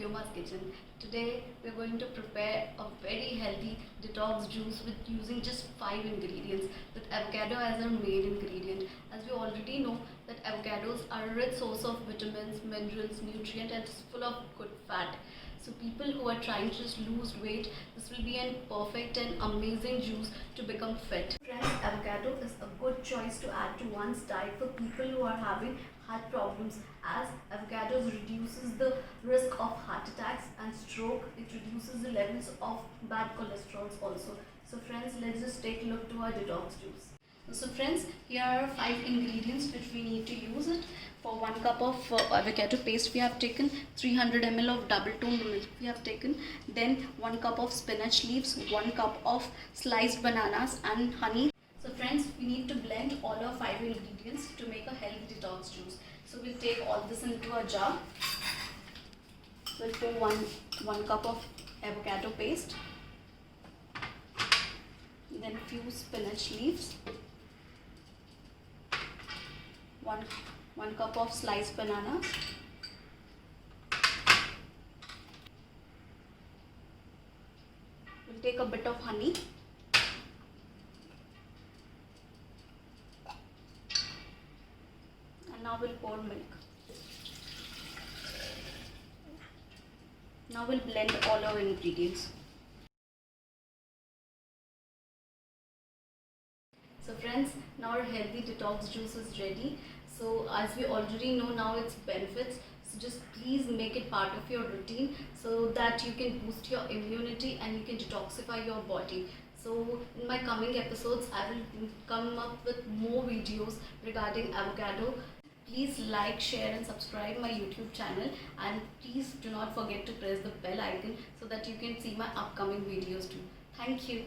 Rioma's kitchen. Today we're going to prepare a very healthy detox juice with using just 5 ingredients, with avocado as our main ingredient. As we already know that avocados are a rich source of vitamins, minerals, nutrients, and it's full of good fat. So people who are trying to just lose weight, this will be a perfect and amazing juice to become fit. Friends, avocado is a good choice to add to one's diet for people who are having heart problems, as avocados reduces the risk of heart attacks and stroke. It reduces the levels of bad cholesterol also. So friends, let's just take a look to our detox juice. So friends, here are 5 ingredients which we need to use it. For 1 cup of avocado paste we have taken, 300 ml of double toned milk we have taken, then 1 cup of spinach leaves, 1 cup of sliced bananas and honey. So friends, we need to blend all our 5 ingredients to make a healthy detox juice. So we'll take all this into a jar. We'll pour 1 cup of avocado paste, then few spinach leaves, 1 cup of sliced bananas, we'll take a bit of honey, and now we'll pour milk. Now we'll blend all our ingredients. So friends, now our healthy detox juice is ready. So as we already know now its benefits, so just please make it part of your routine so that you can boost your immunity and you can detoxify your body. So in my coming episodes, I will come up with more videos regarding avocado. Please like, share and subscribe my YouTube channel, and please do not forget to press the bell icon so that you can see my upcoming videos too. Thank you.